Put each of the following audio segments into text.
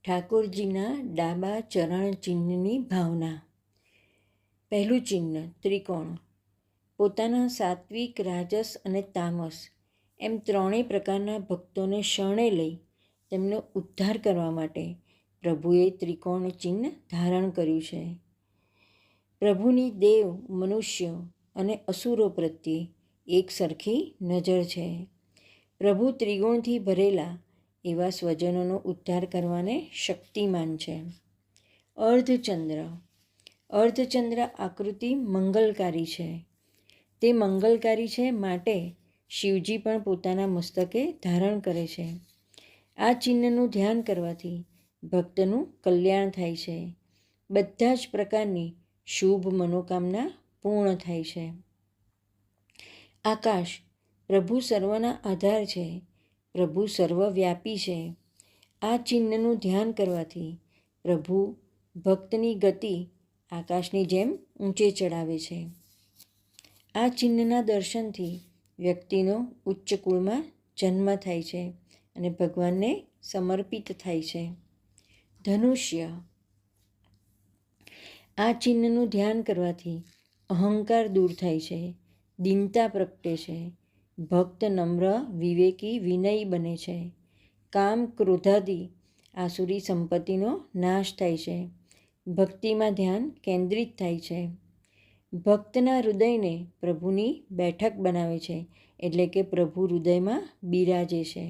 ઠાકોરજીના ડાબા ચરણ ચિહ્નની ભાવના. પહેલું ચિહ્ન ત્રિકોણ. પોતાના સાત્વિક, રાજસ અને તામસ એમ ત્રણેય પ્રકારના ભક્તોને શરણે લઈ તેમનો ઉદ્ધાર કરવા માટે પ્રભુએ ત્રિકોણ ચિહ્ન ધારણ કર્યું છે. પ્રભુની દેવ, મનુષ્ય અને અસુરો પ્રત્યે એક સરખી નજર છે. પ્રભુ ત્રિગુણથી ભરેલા એવા સ્વજનોનો ઉદ્ધાર કરવાને શક્તિમાન છે. અર્ધચંદ્ર. અર્ધચંદ્ર આકૃતિ મંગલકારી છે. તે મંગલકારી છે માટે શિવજી પણ પોતાના મસ્તકે ધારણ કરે છે. આ ચિહ્નનું ધ્યાન કરવાથી ભક્તનું કલ્યાણ થાય છે. બધા જ પ્રકારની શુભ મનોકામના પૂર્ણ થાય છે. આકાશ. પ્રભુ સર્વના આધાર છે. પ્રભુ સર્વવ્યાપી છે. આ ચિહ્નનું ધ્યાન કરવાથી પ્રભુ ભક્તની ગતિ આકાશની જેમ ઊંચે ચડાવે છે. આ ચિહ્નના દર્શનથી વ્યક્તિનો ઉચ્ચ કુળમાં જન્મ થાય છે અને ભગવાનને સમર્પિત થાય છે. ધનુષ્ય. આ ચિહ્નનું ધ્યાન કરવાથી અહંકાર દૂર થાય છે, દીનતા પ્રગટે છે, ભક્ત નમ્ર, વિવેકી, વિનયી બને છે. કામ, ક્રોધાદિ આસુરી સંપત્તિનો નાશ થાય છે. ભક્તિમાં ધ્યાન કેન્દ્રિત થાય છે. ભક્તના હૃદયને પ્રભુની બેઠક બનાવે છે, એટલે કે પ્રભુ હૃદયમાં બિરાજે છે.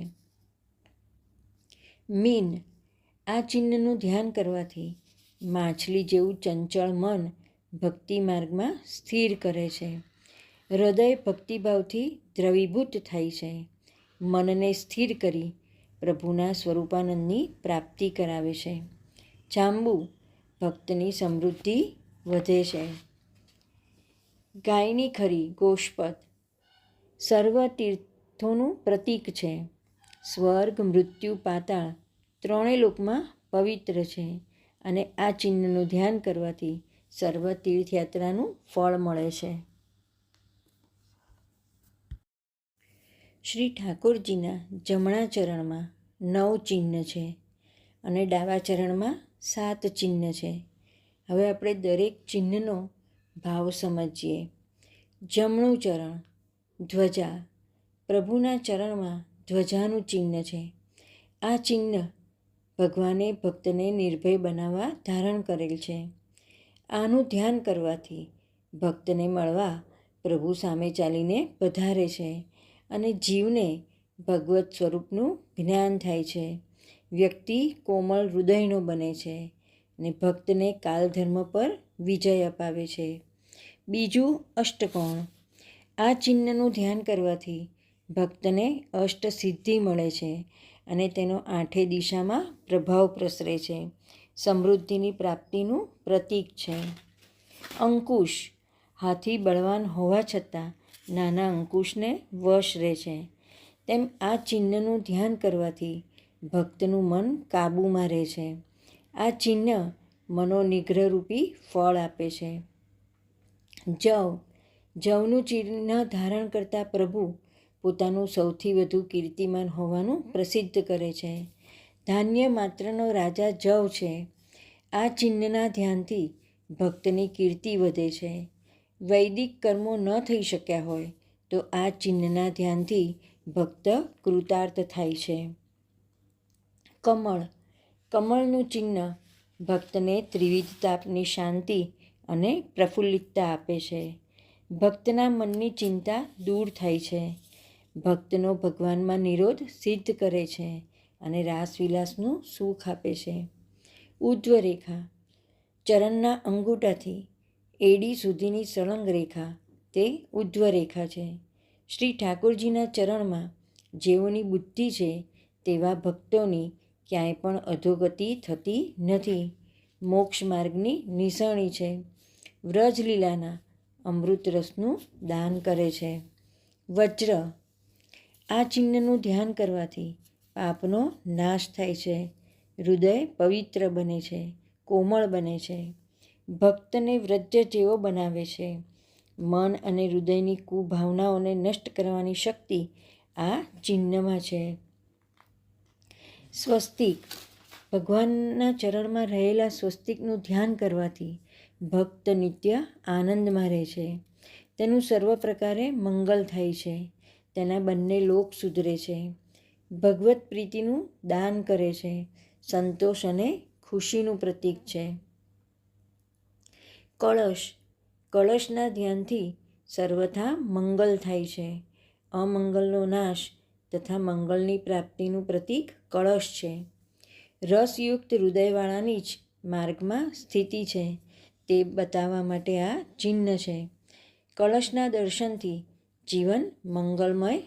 મીન. આ ચિહ્નનું ધ્યાન કરવાથી માછલી જેવું ચંચળ મન ભક્તિ માર્ગમાં સ્થિર કરે છે. હૃદય ભક્તિભાવથી દ્રવીભૂત થાય છે. મનને સ્થિર કરી પ્રભુના સ્વરૂપાનંદની પ્રાપ્તિ કરાવે છે. જાંબુ. ભક્તની સમૃદ્ધિ વધે છે. ગાયની ખરી. ગોષ્પદ. સર્વ તીર્થોનું પ્રતીક છે. સ્વર્ગ, મૃત્યુ, પાતાળ ત્રણેય લોકમાં પવિત્ર છે અને આ ચિહ્નનું ધ્યાન કરવાથી સર્વ તીર્થયાત્રાનું ફળ મળે છે. શ્રી ઠાકોરજીના જમણા ચરણમાં 9 ચિહ્ન છે અને ડાબા ચરણમાં 7 ચિહ્ન છે. હવે આપણે દરેક ચિહ્નનો ભાવ સમજીએ. જમણું ચરણ. ધ્વજા. પ્રભુના ચરણમાં ધ્વજાનું ચિહ્ન છે. આ ચિહ્ન ભગવાને ભક્તને નિર્ભય બનાવવા ધારણ કરેલ છે. આનું ધ્યાન કરવાથી ભક્તને મળવા પ્રભુ સામે ચાલીને પધારે છે અને જીવને ભગવત સ્વરૂપનું જ્ઞાન થાય છે. વ્યક્તિ કોમળ હૃદયનો બને છે અને ભક્તને કાલધર્મ પર વિજય અપાવે છે. બીજું અષ્ટકોણ. આ ચિહ્નનું ધ્યાન કરવાથી ભક્તને અષ્ટસિદ્ધિ મળે છે અને તેનો 8 દિશામાં પ્રભાવ પ્રસરે છે. સમૃદ્ધિની પ્રાપ્તિનું પ્રતીક છે. અંકુશ. હાથી બળવાન હોવા છતાં નાના અંકુશને વશ રહે છે. તેમ આ ચિહ્નનું ધ્યાન કરવાથી ભક્તનું મન કાબૂમાં રહે છે. આ ચિહ્ન મનોનિગ્રહરૂપી ફળ આપે છે. જવ. જવનું ચિહ્ન ધારણ કરતા પ્રભુ પોતાનું સૌથી વધુ કીર્તિમાન હોવાનું પ્રસિદ્ધ કરે છે. ધાન્ય માત્રનો રાજા જવ છે. આ ચિહ્નના ધ્યાનથી ભક્તની કીર્તિ વધે છે. વૈદિક કર્મો ન થઈ શક્યા હોય તો આ ચિહ્નના ધ્યાનથી ભક્ત કૃતાર્થ થાય છે. કમળ. કમળનું ચિહ્ન ભક્તને ત્રિવિધ તાપની શાંતિ અને પ્રફુલ્લિતતા આપે છે. ભક્તના મનની ચિંતા દૂર થાય છે. ભક્તનો ભગવાનમાં નિરોધ સિદ્ધ કરે છે અને રાસવિલાસનું સુખ આપે છે. ઉર્ધ્વ રેખા. ચરણના અંગૂઠાથી એડી સુધીની સળંગ રેખા તે ઉર્ધ્વ રેખા છે. શ્રી ઠાકોરજીના ચરણમાં જેઓની બુદ્ધિ છે તેવા ભક્તોની ક્યાંય પણ અધોગતિ થતી નથી. મોક્ષ માર્ગની નિશાની છે. વ્રજલીલાના અમૃત રસનું દાન કરે છે. વજ્ર. આ ચિહ્નનું ધ્યાન કરવાથી પાપનો નાશ થાય છે. હૃદય પવિત્ર બને છે, કોમળ બને છે. ભક્તને વ્રજ જેવો બનાવે છે. મન અને હૃદયની કુભાવનાઓને નષ્ટ કરવાની શક્તિ આ ચિહ્નમાં છે. સ્વસ્તિક. ભગવાનના ચરણમાં રહેલા સ્વસ્તિકનું ધ્યાન કરવાથી ભક્ત નિત્ય આનંદમાં રહે છે. તેનું સર્વ પ્રકારે મંગલ થાય છે. તેના બંને લોક સુધરે છે. ભગવત પ્રીતિનું દાન કરે છે. સંતોષ અને ખુશીનું પ્રતીક છે. કળશના ધ્યાનથી સર્વથા મંગલ થાય છે. અમંગલનો નાશ તથા મંગલની પ્રાપ્તિનું પ્રતીક કળશ છે. રસયુક્ત હૃદયવાળાની જ માર્ગમાં સ્થિતિ છે તે બતાવવા માટે આ ચિહ્ન છે. કળશના દર્શનથી જીવન મંગલમય